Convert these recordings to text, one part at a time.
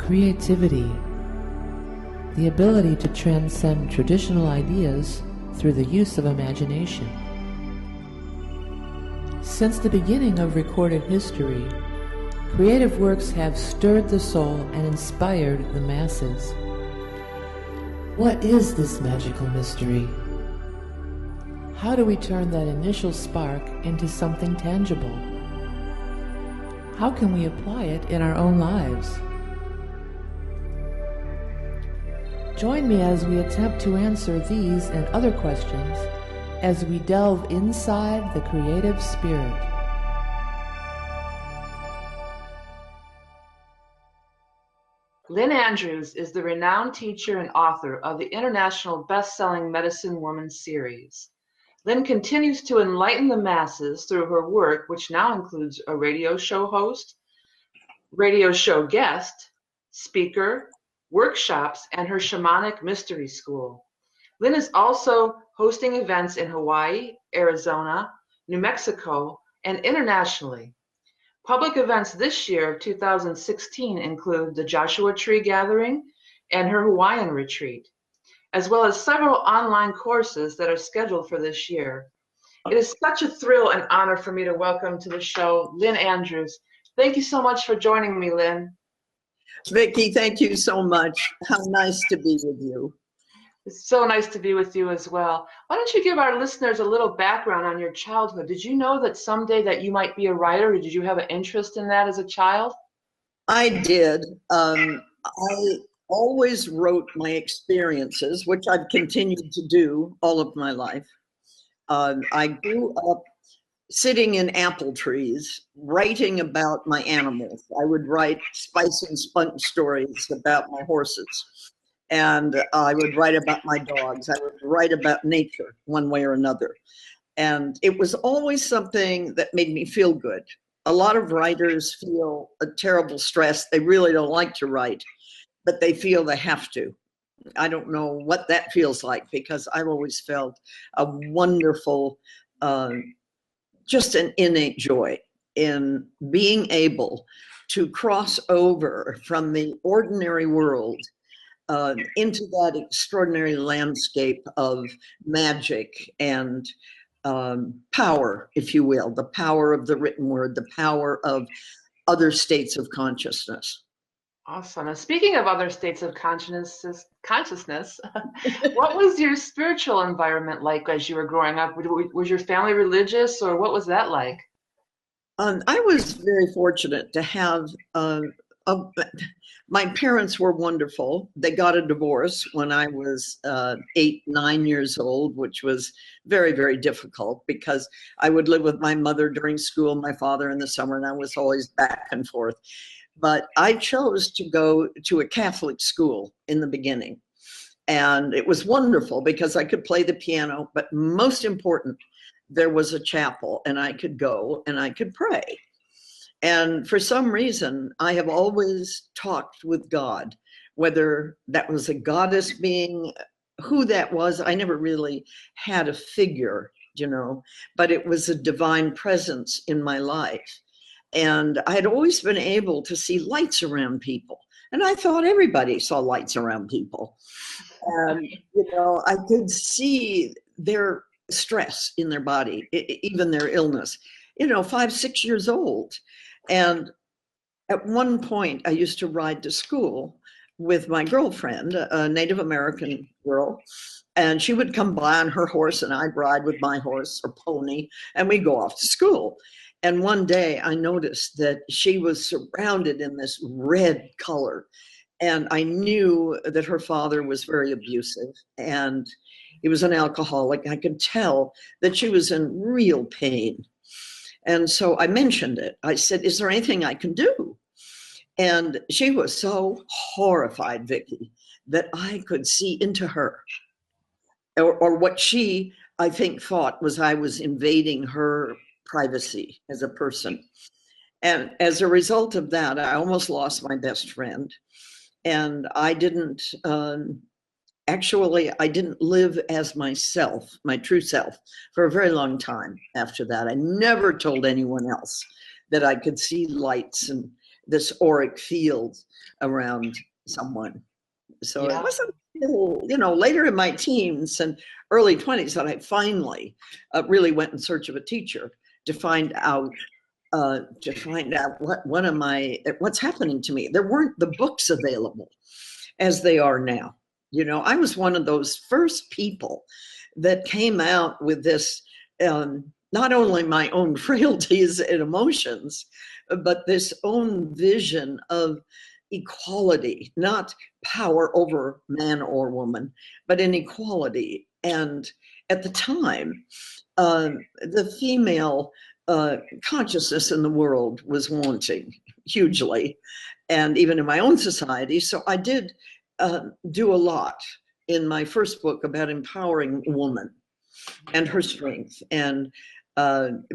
creativity, the ability to transcend traditional ideas through the use of imagination. Since the beginning of recorded history, creative works have stirred the soul and inspired the masses. What is this magical mystery? How do we turn that initial spark into something tangible? How can we apply it in our own lives? Join me as we attempt to answer these and other questions as we delve inside the creative spirit. Lynn Andrews is the renowned teacher and author of the international best-selling Medicine Woman series. Lynn continues to enlighten the masses through her work, which now includes a radio show host, radio show guest, speaker, workshops, and her shamanic mystery school. Lynn is also hosting events in Hawaii, Arizona, New Mexico, and internationally. Public events this year of 2016 include the Joshua Tree Gathering and her Hawaiian retreat, as well as several online courses that are scheduled for this year. It is such a thrill and honor for me to welcome to the show Lynn Andrews. Thank you so much for joining me, Lynn. Vicki, thank you so much. How nice to be with you. It's so nice to be with you as well. Why don't you give our listeners a little background on your childhood? Did you know that someday that you might be a writer, or did you have an interest in that as a child? I did. I always wrote my experiences, which I've continued to do all of my life. I grew up sitting in apple trees, writing about my animals. I would write spice and spunk stories about my horses. And I would write about my dogs. I would write about nature one way or another. And it was always something that made me feel good. A lot of writers feel a terrible stress. They really don't like to write, but they feel they have to. I don't know what that feels like, because I've always felt a wonderful, just an innate joy in being able to cross over from the ordinary world into that extraordinary landscape of magic and power, if you will, the power of the written word, the power of other states of consciousness. Awesome. And speaking of other states of consciousness, what was your spiritual environment like as you were growing up? Was your family religious, or what was that like? I was very fortunate to have my parents were wonderful. They got a divorce when I was 8, 9 years old, which was very, very difficult, because I would live with my mother during school, my father in the summer, and I was always back and forth. But I chose to go to a Catholic school in the beginning. And it was wonderful because I could play the piano, but most important, there was a chapel and I could go and I could pray. And for some reason, I have always talked with God, whether that was a goddess being, who that was. I never really had a figure, but it was a divine presence in my life. And I had always been able to see lights around people. And I thought everybody saw lights around people. And, I could see their stress in their body, even their illness, 5, 6 years old. And at one point, I used to ride to school with my girlfriend, a Native American girl, and she would come by on her horse and I'd ride with my horse or pony, and we'd go off to school. And one day I noticed that she was surrounded in this red color, and I knew that her father was very abusive and he was an alcoholic. I could tell that she was in real pain. And so I mentioned it. I said, "Is there anything I can do?" And she was so horrified, Vicki, that I could see into her, or what she, I think, thought was I was invading her privacy as a person. And as a result of that, I almost lost my best friend. And I didn't, I didn't live as myself, my true self, for a very long time after that. I never told anyone else that I could see lights and this auric field around someone. So Yeah. it wasn't until, later in my teens and early 20s that I finally really went in search of a teacher to find out what's happening to me. There weren't the books available as they are now. I was one of those first people that came out with this, not only my own frailties and emotions, but this own vision of equality, not power over man or woman, but inequality. And at the time, the female consciousness in the world was wanting hugely, and even in my own society. So I did do a lot in my first book about empowering woman and her strength, and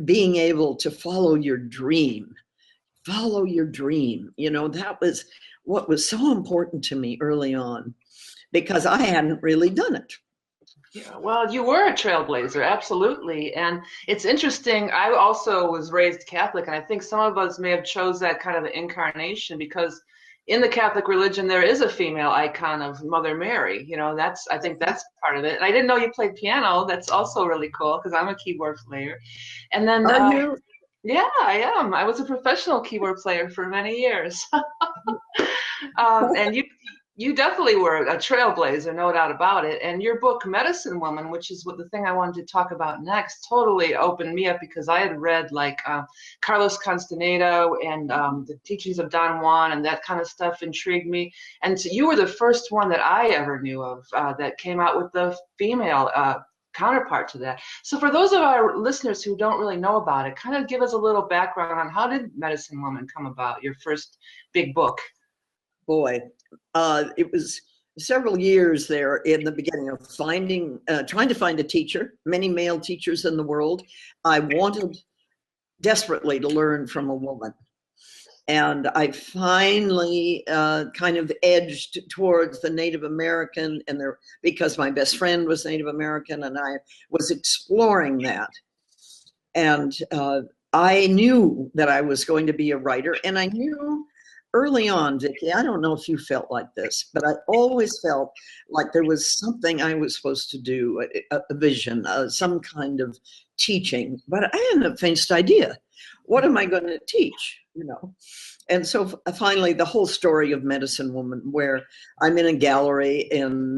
being able to follow your dream. Follow your dream. That was what was so important to me early on, because I hadn't really done it. Yeah, well, you were a trailblazer, absolutely. And it's interesting. I also was raised Catholic, and I think some of us may have chose that kind of incarnation because in the Catholic religion, there is a female icon of Mother Mary. I think that's part of it. And I didn't know you played piano. That's also really cool because I'm a keyboard player. And then, Are you? yeah, I am. I was a professional keyboard player for many years. And you definitely were a trailblazer, no doubt about it. And your book, Medicine Woman, which is the thing I wanted to talk about next, totally opened me up because I had read Carlos Castaneda and the teachings of Don Juan, and that kind of stuff intrigued me. And so you were the first one that I ever knew of that came out with the female counterpart to that. So for those of our listeners who don't really know about it, kind of give us a little background on how did Medicine Woman come about, your first big book? Boy, it was several years there in the beginning of trying to find a teacher, many male teachers in the world. I wanted desperately to learn from a woman. And I finally kind of edged towards the Native American, because my best friend was Native American, and I was exploring that. And I knew that I was going to be a writer, and I knew early on, Vicki, I don't know if you felt like this, but I always felt like there was something I was supposed to do, a vision, some kind of teaching, but I hadn't the faintest idea. What am I going to teach? And so finally, the whole story of Medicine Woman, where I'm in a gallery in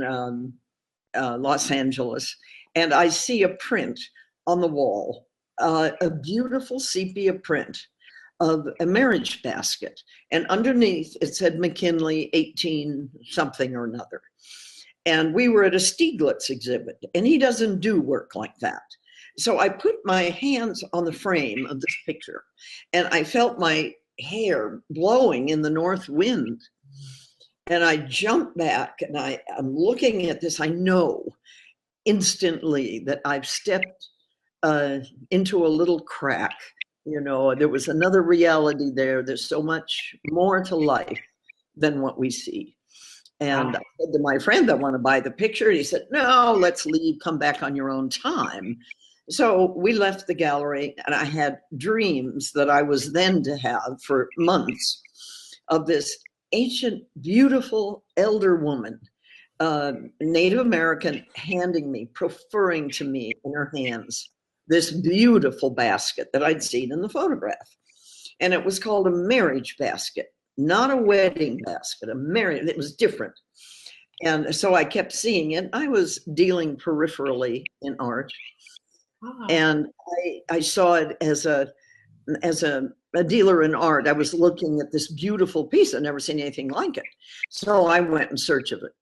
Los Angeles, and I see a print on the wall, a beautiful sepia print of a marriage basket. And underneath it said McKinley 18 something or another. And we were at a Stieglitz exhibit, and he doesn't do work like that. So I put my hands on the frame of this picture, and I felt my hair blowing in the north wind. And I jumped back, and I'm looking at this. I know instantly that I've stepped into a little crack. There was another reality there. There's so much more to life than what we see. And I said to my friend, I want to buy the picture. And he said, no, let's leave, come back on your own time. So we left the gallery, and I had dreams that I was then to have for months of this ancient, beautiful elder woman, Native American, handing me, proffering to me in her hands this beautiful basket that I'd seen in the photograph. And it was called a marriage basket, not a wedding basket, a marriage. It was different. And so I kept seeing it. I was dealing peripherally in art. Wow. And I saw it as a dealer in art. I was looking at this beautiful piece. I'd never seen anything like it. So I went in search of it.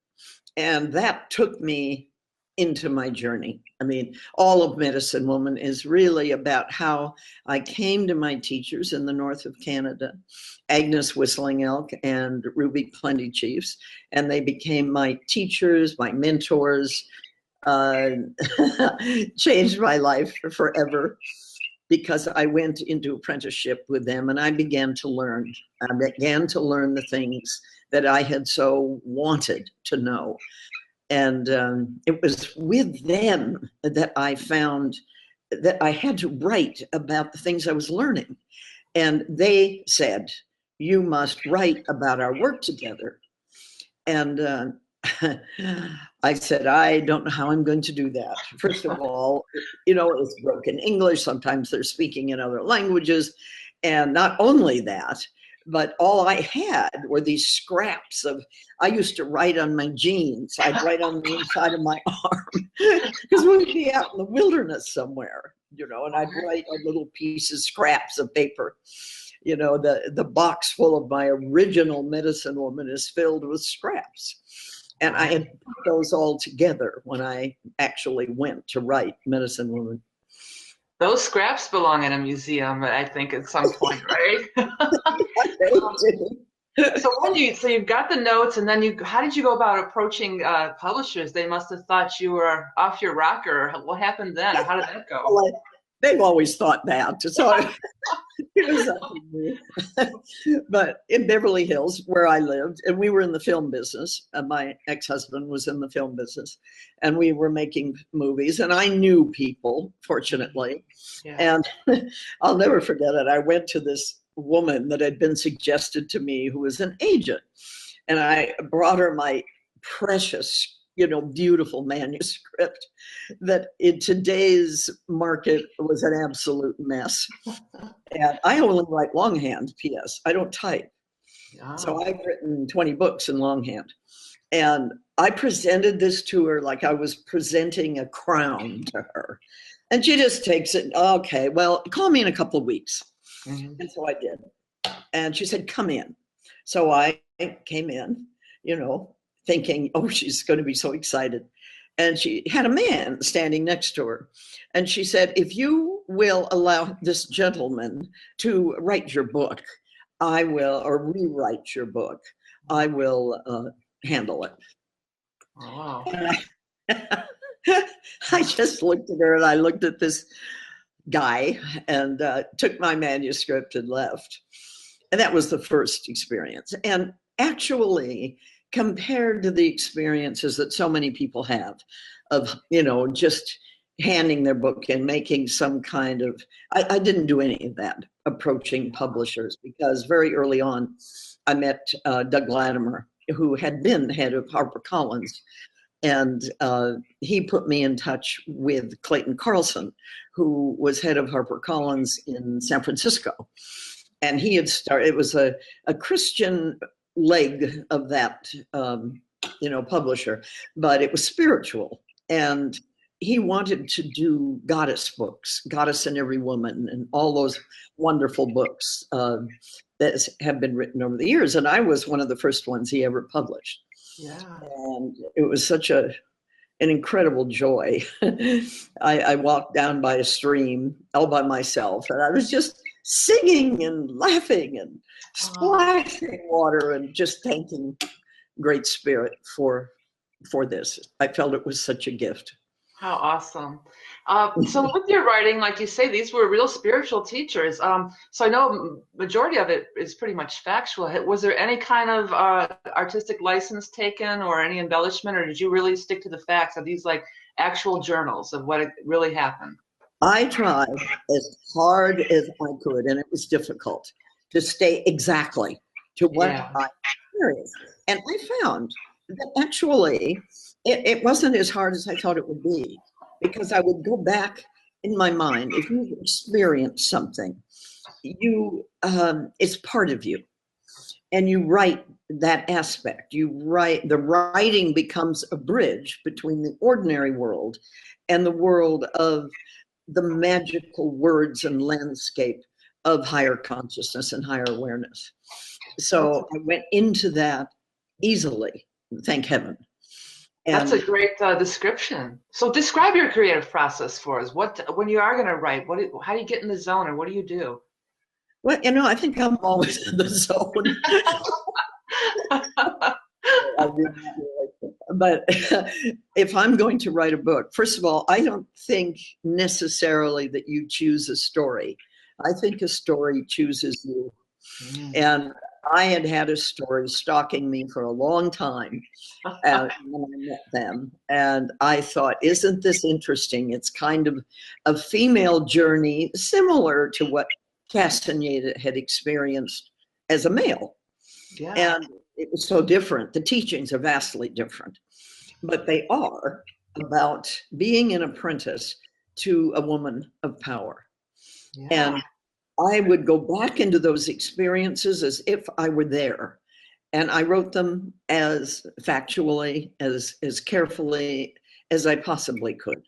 And that took me into my journey. I mean, all of Medicine Woman is really about how I came to my teachers in the north of Canada, Agnes Whistling Elk and Ruby Plenty Chiefs, and they became my teachers, my mentors, changed my life forever, because I went into apprenticeship with them, and I began to learn. I began to learn the things that I had so wanted to know. And it was with them that I found that I had to write about the things I was learning. And they said, you must write about our work together. And I said, I don't know how I'm going to do that. First of all, it's broken English. Sometimes they're speaking in other languages. And not only that, but all I had were these scraps I used to write on my jeans. I'd write on the inside of my arm because we'd be out in the wilderness somewhere, and I'd write on little pieces, scraps of paper. The box full of my original Medicine Woman is filled with scraps. And I had put those all together when I actually went to write Medicine Woman. Those scraps belong in a museum, I think, at some point, right? So you've got the notes, and then how did you go about approaching publishers? They must have thought you were off your rocker. What happened then? Or how did that go? Well, they've always thought that. So it was up to me. But in Beverly Hills, where I lived, and we were in the film business, my ex-husband was in the film business, and we were making movies, and I knew people, fortunately. Yeah. And I'll never forget it. I went to this woman that had been suggested to me who was an agent, and I brought her my precious beautiful manuscript that in today's market was an absolute mess. And I only write longhand, P.S. I don't type. Oh. So I've written 20 books in longhand. And I presented this to her like I was presenting a crown to her. And she just takes it, okay, well, call me in a couple of weeks. Mm-hmm. And so I did. And she said, come in. So I came in, thinking, oh, she's going to be so excited. And she had a man standing next to her. And she said, if you will allow this gentleman to write your book, I will, or rewrite your book, I will handle it. Wow. I just looked at her and I looked at this guy and took my manuscript and left. And that was the first experience. And actually, compared to the experiences that so many people have of, just handing their book and making some kind of, I didn't do any of that, approaching publishers, because very early on, I met Doug Latimer, who had been head of HarperCollins. And he put me in touch with Clayton Carlson, who was head of HarperCollins in San Francisco. And he had started, it was a Christian leg of that, publisher, but it was spiritual. And he wanted to do goddess books, Goddess in Every Woman, and all those wonderful books that have been written over the years. And I was one of the first ones he ever published. Yeah. And it was such an incredible joy. I walked down by a stream all by myself, and I was just singing and laughing and splashing water and just thanking Great Spirit for this. I felt it was such a gift. How awesome. So with your writing, like you say, these were real spiritual teachers. So I know majority of it is pretty much factual. Was there any kind of artistic license taken or any embellishment, or did you really stick to the facts? Are these like actual journals of what really happened? I tried as hard as I could, and it was difficult to stay exactly to what I experienced. And I found that actually it wasn't as hard as I thought it would be, because I would go back in my mind. If you experience something, it's part of you, and you write that aspect. The writing becomes a bridge between the ordinary world and the world of the magical words and landscape of higher consciousness and higher awareness. So I went into that easily, thank heaven. And that's a great description. So describe your creative process for us. When you are going to write, how do you get in the zone, or what do you do? Well, I think I'm always in the zone. But if I'm going to write a book, first of all, I don't think necessarily that you choose a story. I think a story chooses you. And I had a story stalking me for a long time when I met them. And I thought, isn't this interesting? It's kind of a female journey similar to what Castaneda had experienced as a male. Yeah. And it was so different. The teachings are vastly different, but they are about being an apprentice to a woman of power. Yeah. And I would go back into those experiences as if I were there. And I wrote them as factually, as carefully as I possibly could.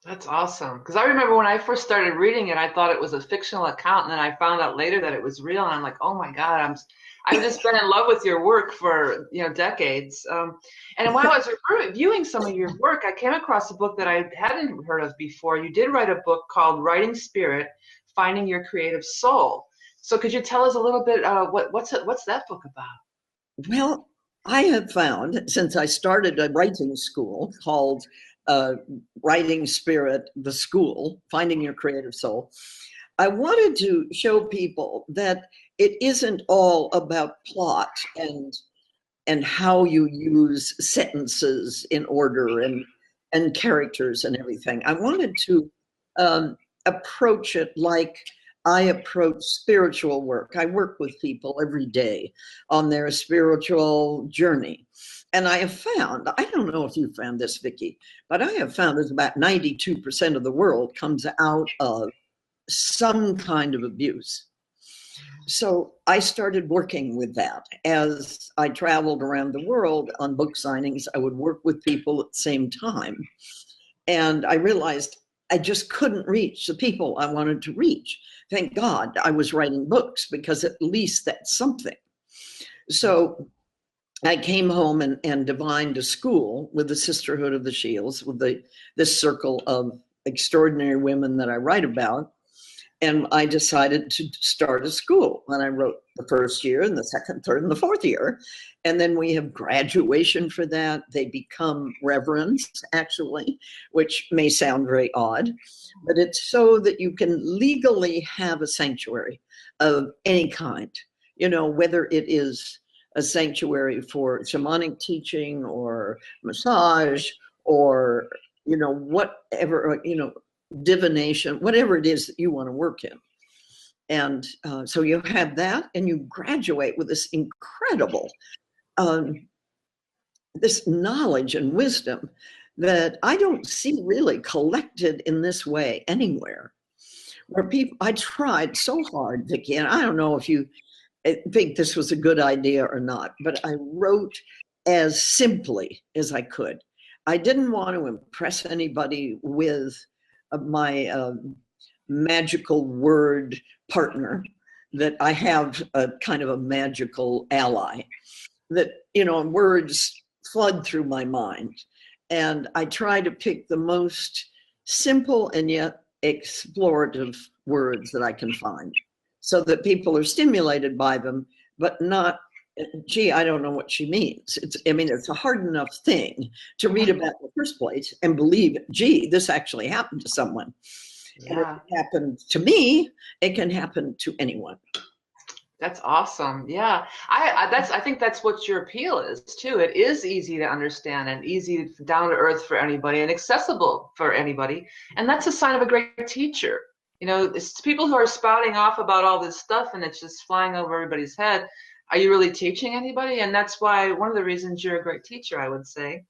That's awesome. Because I remember when I first started reading it, I thought it was a fictional account, and then I found out later that it was real, and I'm like, oh my God, I've just been in love with your work for decades. And while I was reviewing some of your work, I came across a book that I hadn't heard of before. You did write a book called Writing Spirit: Finding Your Creative Soul. So could you tell us a little bit what's that book about? Well, I have found, since I started a writing school called Writing Spirit, the School, Finding Your Creative Soul, I wanted to show people that it isn't all about plot and how you use sentences in order and characters and everything. I wanted to approach it like I approach spiritual work. I work with people every day on their spiritual journey. And I have found, I don't know if you found this, Vicki, but I have found that about 92% of the world comes out of some kind of abuse. So I started working with that. As I traveled around the world on book signings, I would work with people at the same time. And I realized I just couldn't reach the people I wanted to reach. Thank God I was writing books, because at least that's something. So I came home and divined a school with the Sisterhood of the Shields, with this circle of extraordinary women that I write about. And I decided to start a school. And I wrote the first year and the second, third, and the fourth year. And then we have graduation for that. They become reverends, actually, which may sound very odd, but it's so that you can legally have a sanctuary of any kind, whether it is a sanctuary for shamanic teaching or massage or, whatever, divination, whatever it is that you want to work in. And so you have that, and you graduate with this incredible, this knowledge and wisdom that I don't see really collected in this way anywhere. Where I tried so hard, Vicki, and I don't know if you think this was a good idea or not, but I wrote as simply as I could. I didn't want to impress anybody with my magical word partner, that I have a kind of a magical ally, that, words flood through my mind. And I try to pick the most simple and yet explorative words that I can find, so that people are stimulated by them, but not, gee, I don't know what she means. It's a hard enough thing to read about in the first place and believe, gee, this actually happened to someone. Yeah. And if it happened to me, it can happen to anyone. That's awesome. Yeah. I think that's what your appeal is too. It is easy to understand and easy, down to earth for anybody and accessible for anybody. And that's a sign of a great teacher. It's people who are spouting off about all this stuff and it's just flying over everybody's head. Are you really teaching anybody? And that's why one of the reasons you're a great teacher, I would say.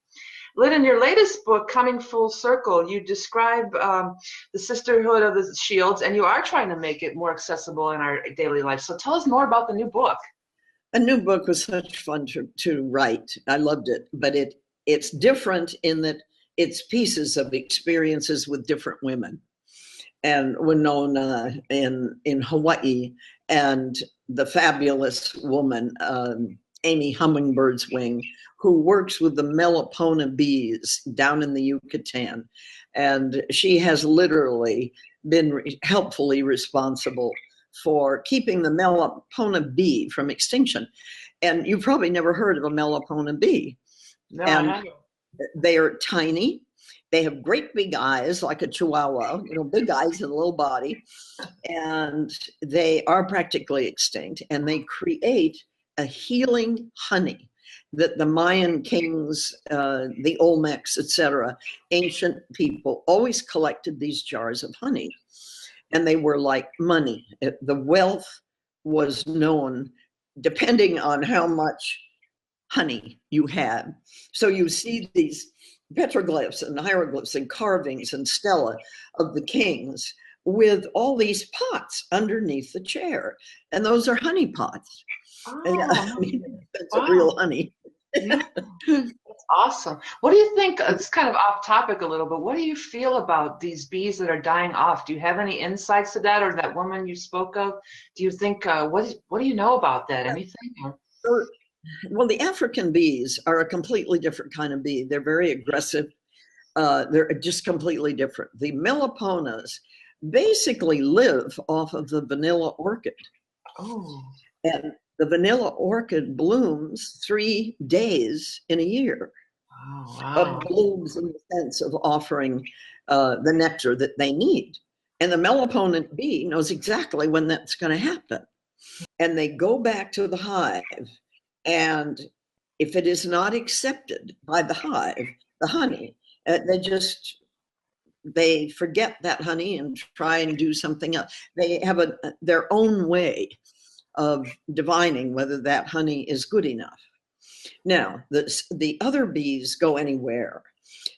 Lynn, in your latest book, Coming Full Circle, you describe the Sisterhood of the Shields, and you are trying to make it more accessible in our daily life. So tell us more about the new book. A new book was such fun to write. I loved it, but it's different in that it's pieces of experiences with different women. And Winona in Hawaii, and the fabulous woman, Amy Hummingbird's Wing, who works with the Melipona bees down in the Yucatan. And she has literally been helpfully responsible for keeping the Melipona bee from extinction. And you've probably never heard of a Melipona bee. No, and I haven't. They are tiny. They have great big eyes, like a chihuahua, big eyes and a little body. And they are practically extinct. And they create a healing honey that the Mayan kings, the Olmecs, etc., ancient people always collected these jars of honey. And they were like money. The wealth was known depending on how much honey you had. So you see these petroglyphs and hieroglyphs and carvings and stela of the kings with all these pots underneath the chair. And those are honey pots. And I mean, that's a real honey. Yeah. That's awesome. What do you think? It's kind of off topic a little, but what do you feel about these bees that are dying off? Do you have any insights to that, or that woman you spoke of? Do you think what do you know about that? Anything? Well, the African bees are a completely different kind of bee. They're very aggressive. They're just completely different. The Meliponas basically live off of the vanilla orchid. Oh. And the vanilla orchid blooms 3 days in a year. Oh, wow. Blooms in the sense of offering the nectar that they need. And the Melipona bee knows exactly when that's going to happen. And they go back to the hive. And if it is not accepted by the hive, the honey, they forget that honey and try and do something else. They have their own way of divining whether that honey is good enough. Now, the other bees go anywhere.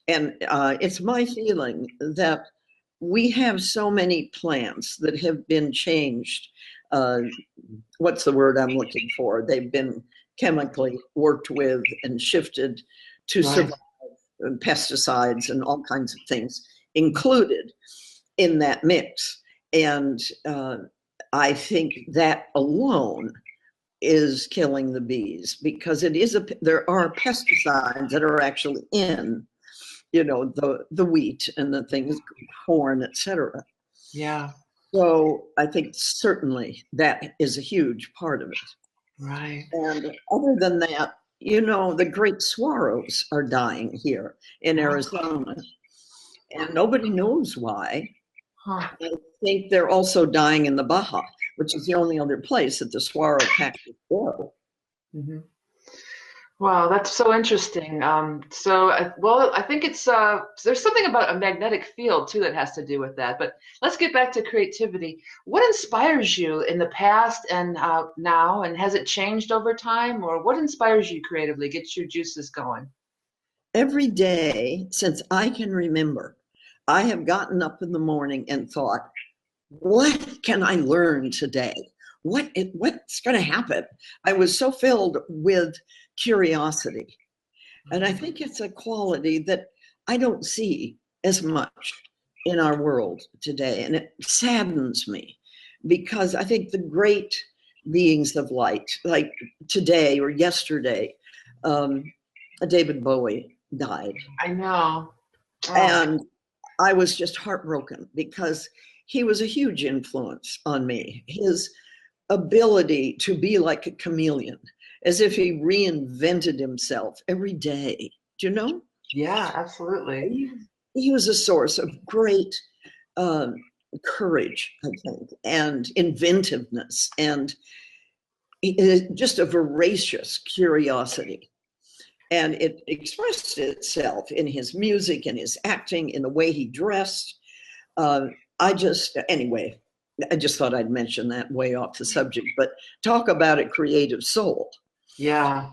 And it's my feeling that we have so many plants that have been changed. What's the word I'm looking for? They've been chemically worked with and shifted to survive, and pesticides and all kinds of things included in that mix. And I think that alone is killing the bees, because there are pesticides that are actually in, the wheat and the things, corn, etc. Yeah. So I think certainly that is a huge part of it. Right. And other than that, the great swallows are dying here in Arizona, and nobody knows why. Huh. I think they're also dying in the Baja, which is the only other place that the swallow cactus grow. Mm-hmm. Wow, that's so interesting. I think it's there's something about a magnetic field too that has to do with that. But let's get back to creativity. What inspires you in the past and now, and has it changed over time, or what inspires you creatively, gets your juices going? Every day since I can remember, I have gotten up in the morning and thought, what can I learn today? What's going to happen? I was so filled with curiosity. And I think it's a quality that I don't see as much in our world today. And it saddens me, because I think the great beings of light, like today or yesterday, David Bowie died. I know. Oh. And I was just heartbroken, because he was a huge influence on me. His ability to be like a chameleon, as if he reinvented himself every day. Do you know? Yeah, absolutely. He was a source of great courage, I think, and inventiveness, and just a voracious curiosity. And it expressed itself in his music, in his acting, in the way he dressed. I just thought I'd mention that, way off the subject, but talk about a creative soul. Yeah,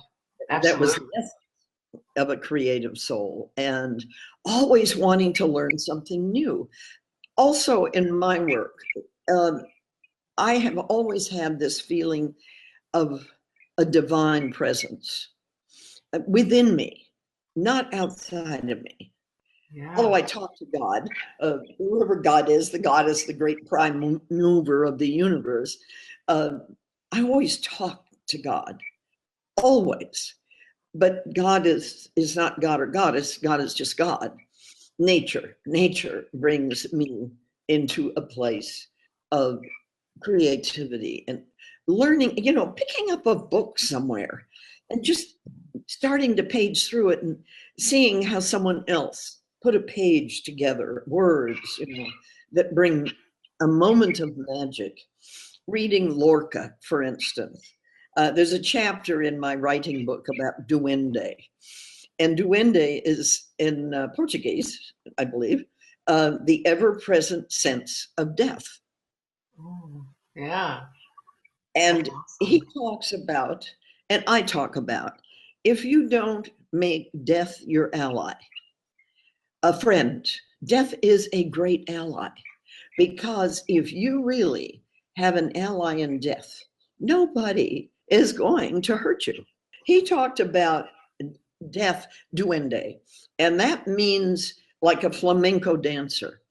absolutely. That was the essence of a creative soul, and always wanting to learn something new. Also in my work, I have always had this feeling of a divine presence within me, not outside of me. Yeah. Although I talk to God, whoever God is, the great prime mover of the universe, I always talk to God, always. But God is not God or goddess. God is just God. Nature brings me into a place of creativity and learning, picking up a book somewhere and just starting to page through it and seeing how someone else put a page together, words, that bring a moment of magic. Reading Lorca, for instance. There's a chapter in my writing book about duende. And duende is, in Portuguese, I believe, the ever-present sense of death. Oh, yeah. And he talks about, and I talk about, if you don't make death your ally, a friend, death is a great ally. Because if you really have an ally in death, nobody is going to hurt you. He talked about death duende, and that means like a flamenco dancer.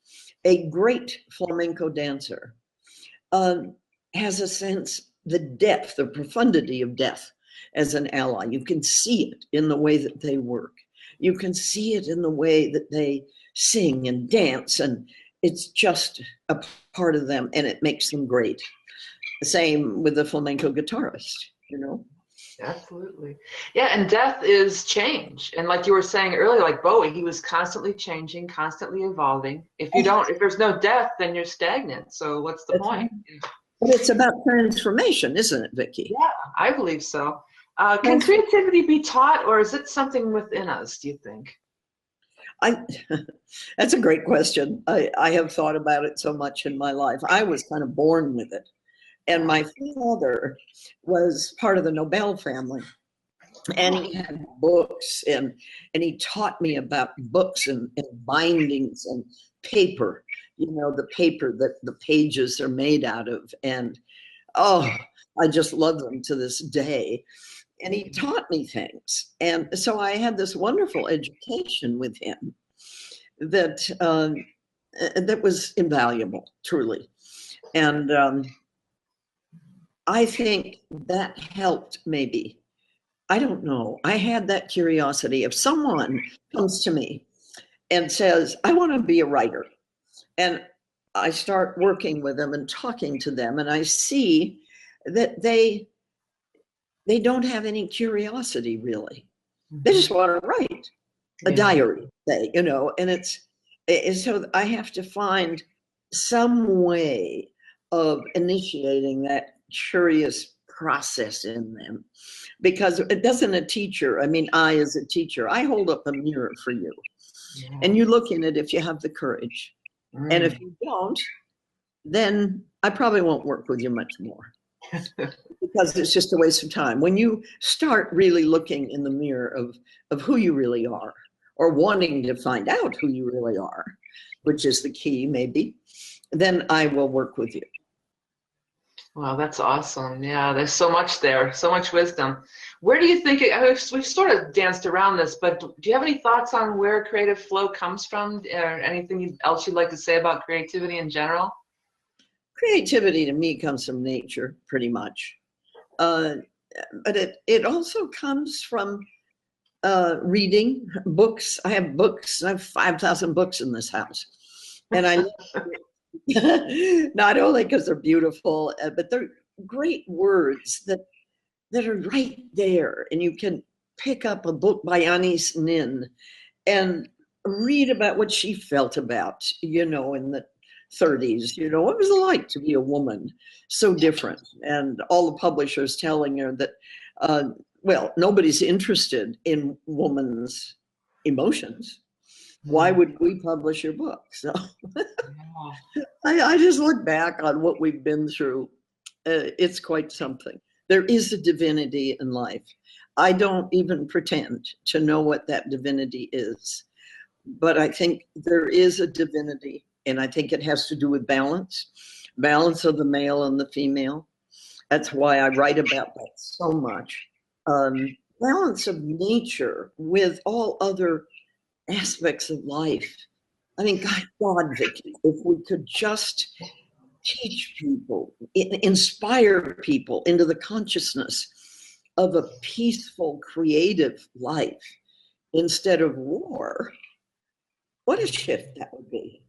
A great flamenco dancer has a sense, the depth, the profundity of death as an ally. You can see it in the way that they work. You can see it in the way that they sing and dance, and it's just a part of them, and it makes them great. The same with the flamenco guitarist, you know? Absolutely. Yeah, and death is change. And like you were saying earlier, like Bowie, he was constantly changing, constantly evolving. If there's no death, then you're stagnant. So what's the point? But it's about transformation, isn't it, Vicki? Yeah, I believe so. Can creativity be taught, or is it something within us, do you think? That's a great question. I have thought about it so much in my life. I was kind of born with it. And my father was part of the Nobel family. And he had books, and he taught me about books and bindings and paper, you know, the paper that the pages are made out of. And oh, I just love them to this day. And he taught me things. And so I had this wonderful education with him that that was invaluable, truly. And I think that helped maybe. I don't know. I had that curiosity. If someone comes to me and says, I want to be a writer, and I start working with them and talking to them, and I see that they don't have any curiosity, really. They just want to write a diary, you know, and it's so I have to find some way of initiating that curious process in them. Because it doesn't a teacher, I mean, I as a teacher, I hold up a mirror for you. And you look in it if you have the courage. And if you don't, then I probably won't work with you much more. Because it's just a waste of time. When you start really looking in the mirror of who you really are, or wanting to find out who you really are, which is the key maybe, then I will work with you. Wow, that's awesome. Yeah, there's so much there, so much wisdom. Where do you think, we've sort of danced around this, but do you have any thoughts on where creative flow comes from, or anything else you'd like to say about creativity in general? Creativity to me comes from nature, pretty much. But it also comes from reading books. I have books. I have 5,000 books in this house. And I not only because they're beautiful, but they're great words that are right there. And you can pick up a book by Anais Nin and read about what she felt about, you know, in the 30s, you know, what was it like to be a woman so different? And all the publishers telling her that, well, nobody's interested in women's emotions. Why would we publish your book? So I just look back on what we've been through. It's quite something. There is a divinity in life. I don't even pretend to know what that divinity is, but I think there is a divinity, and I think it has to do with balance of the male and the female. That's why I write about that so much. Balance of nature with all other aspects of life. I mean, God, Vicki, if we could just teach people, inspire people into the consciousness of a peaceful, creative life instead of war, what a shift that would be.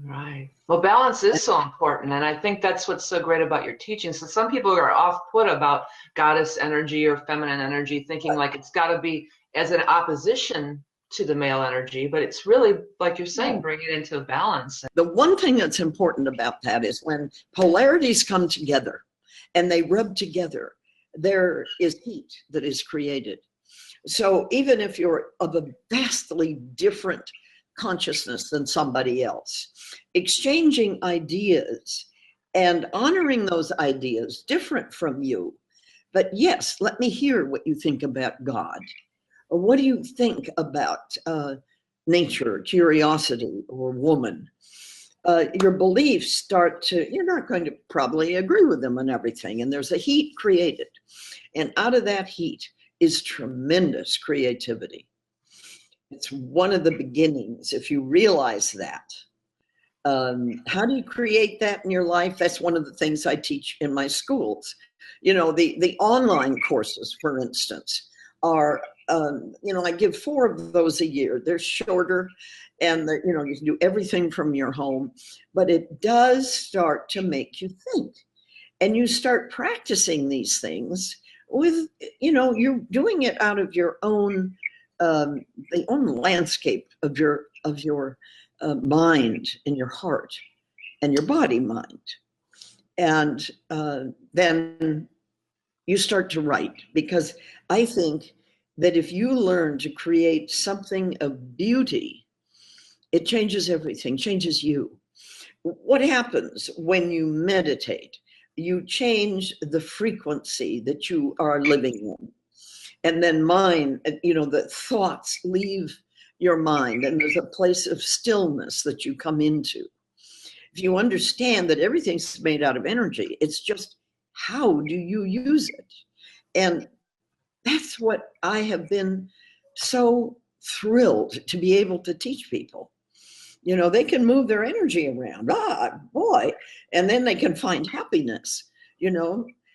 Right. Well, balance is so important. And I think that's what's so great about your teaching. So some people are off-put about goddess energy or feminine energy, thinking like it's got to be as an opposition to the male energy, but it's really, like you're saying, bring it into a balance. The one thing that's important about that is when polarities come together and they rub together, there is heat that is created. So even if you're of a vastly different consciousness than somebody else, exchanging ideas and honoring those ideas different from you. But yes, let me hear what you think about God. Or what do you think about nature, curiosity, or woman? Your beliefs start to, you're not going to probably agree with them on everything. And there's a heat created. And out of that heat is tremendous creativity. It's one of the beginnings, if you realize that. How do you create that in your life? That's one of the things I teach in my schools. The online courses, for instance, are, I give 4 of those a year. They're shorter, and you can do everything from your home, but it does start to make you think. And you start practicing these things with, you're doing it out of your own, the own landscape of your mind and your heart and your body mind. And then you start to write, because I think that if you learn to create something of beauty, it changes everything, changes you. What happens when you meditate? You change the frequency that you are living in. And then the thoughts leave your mind, and there's a place of stillness that you come into. If you understand that everything's made out of energy, it's just how do you use it? And that's what I have been so thrilled to be able to teach people. They can move their energy around, boy, and then they can find happiness,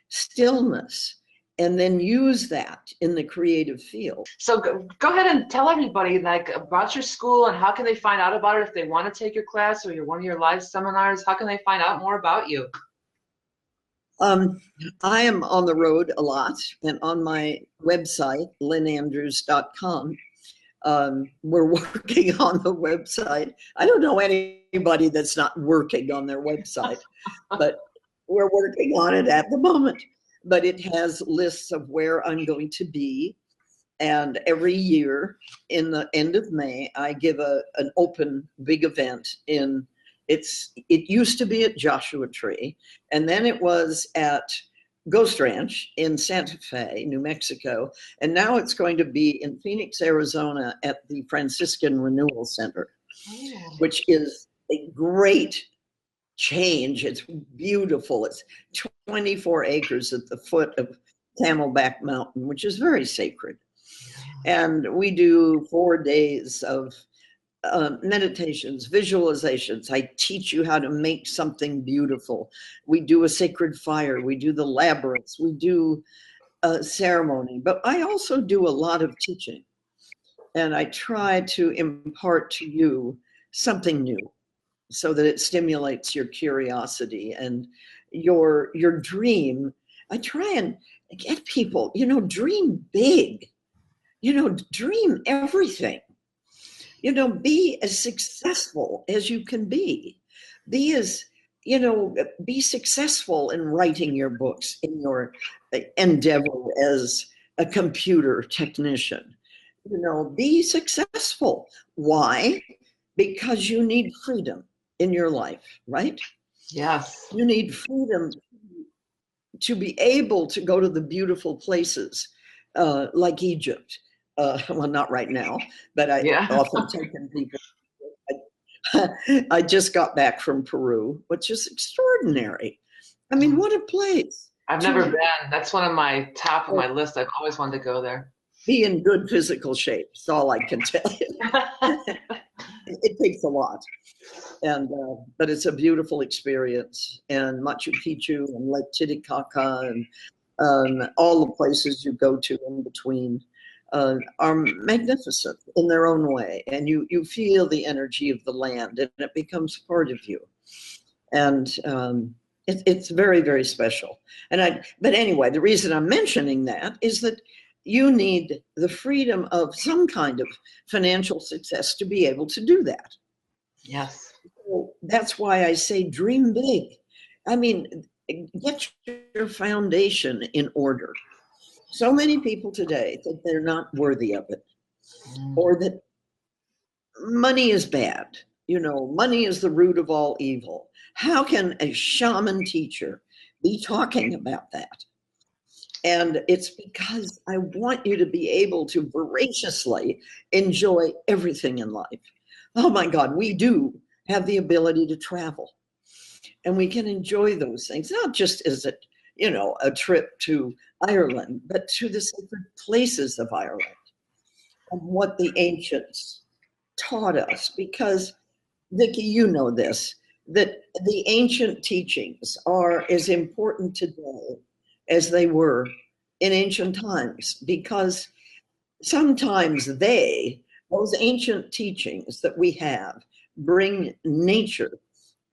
stillness, and then use that in the creative field. So go ahead and tell everybody about your school, and how can they find out about it if they want to take your class or one of your live seminars. How can they find out more about you? I am on the road a lot, and on my website, linnandrews.com. We're working on the website. I don't know anybody that's not working on their website, but we're working on it at the moment. But it has lists of where I'm going to be. And every year in the end of May, I give an open big event it used to be at Joshua Tree, and then it was at Ghost Ranch in Santa Fe, New Mexico, and now it's going to be in Phoenix, Arizona at the Franciscan Renewal Center, which is a great change. It's beautiful. It's 24 acres at the foot of Camelback Mountain, which is very sacred. And we do 4 days of meditations, visualizations. I teach you how to make something beautiful. We do a sacred fire. We do the labyrinths. We do a ceremony. But I also do a lot of teaching. And I try to impart to you something new so that it stimulates your curiosity and your dream. I try and get people, dream big, dream everything. Be as successful as you can be. Be successful in writing your books, in your endeavor as a computer technician. Be successful. Why? Because you need freedom in your life, right? Yes. You need freedom to be able to go to the beautiful places like Egypt. Well, not right now, but I often taken people. I just got back from Peru, which is extraordinary. I mean, what a place. I've never been. That's one of my top of my list. I've always wanted to go there. Be in good physical shape. That's all I can tell you. It takes a lot. But it's a beautiful experience. And Machu Picchu and Lake Titicaca and all the places you go to in between are magnificent in their own way. And you feel the energy of the land, and it becomes part of you. And it's very, very special. But anyway, the reason I'm mentioning that is that you need the freedom of some kind of financial success to be able to do that. Yes. So that's why I say dream big. I mean, get your foundation in order. So many people today think they're not worthy of it, or that money is bad. money is the root of all evil. How can a shaman teacher be talking about that? And it's because I want you to be able to voraciously enjoy everything in life. Oh my God, we do have the ability to travel, and we can enjoy those things, not just as a trip to Ireland, but to the sacred places of Ireland and what the ancients taught us. Because, Vicki, you know this, that the ancient teachings are as important today as they were in ancient times, because sometimes those ancient teachings that we have bring nature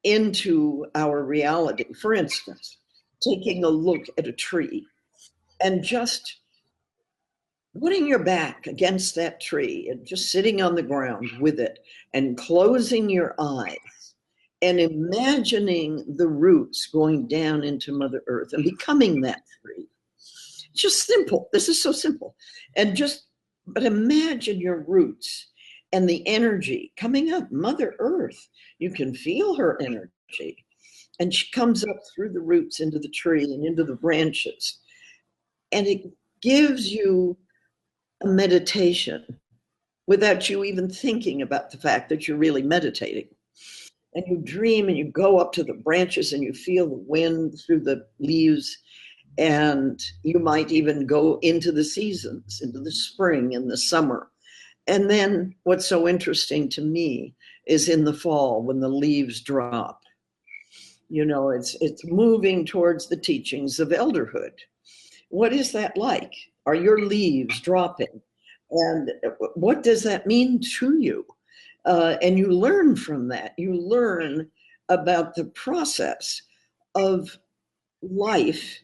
into our reality. For instance, taking a look at a tree and just putting your back against that tree and just sitting on the ground with it and closing your eyes and imagining the roots going down into Mother Earth and becoming that tree. It's just simple. This is so simple. But imagine your roots and the energy coming up. Mother Earth, you can feel her energy. And she comes up through the roots into the tree and into the branches. And it gives you a meditation without you even thinking about the fact that you're really meditating. And you dream and you go up to the branches and you feel the wind through the leaves. And you might even go into the seasons, into the spring and the summer. And then what's so interesting to me is in the fall when the leaves drop. It's moving towards the teachings of elderhood. What is that like? Are your leaves dropping? And what does that mean to you? And you learn from that. You learn about the process of life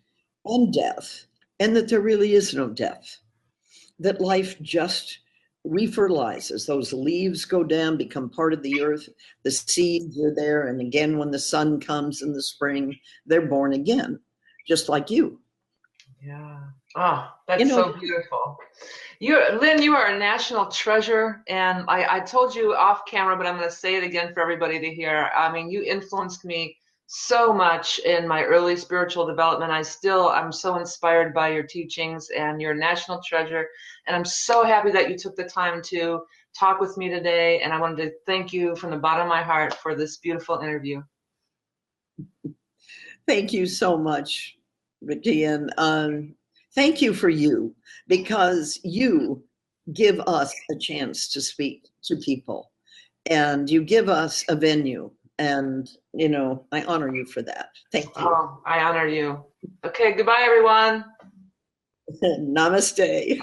and death, and that there really is no death, that life just refertilizes. Those leaves go down, become part of the earth, the seeds are there, and again when the sun comes in the spring, they're born again, just like you. Yeah. Oh, that's so beautiful. Lynn, you are a national treasure, and I told you off camera, but I'm going to say it again for everybody to hear. I mean, you influenced me so much in my early spiritual development. I'm so inspired by your teachings, and you're a national treasure. And I'm so happy that you took the time to talk with me today. And I wanted to thank you from the bottom of my heart for this beautiful interview. Thank you so much, Vicki. And thank you for you, because you give us a chance to speak to people and you give us a venue. And, I honor you for that. Thank you. Oh, I honor you. Okay, goodbye, everyone. Namaste.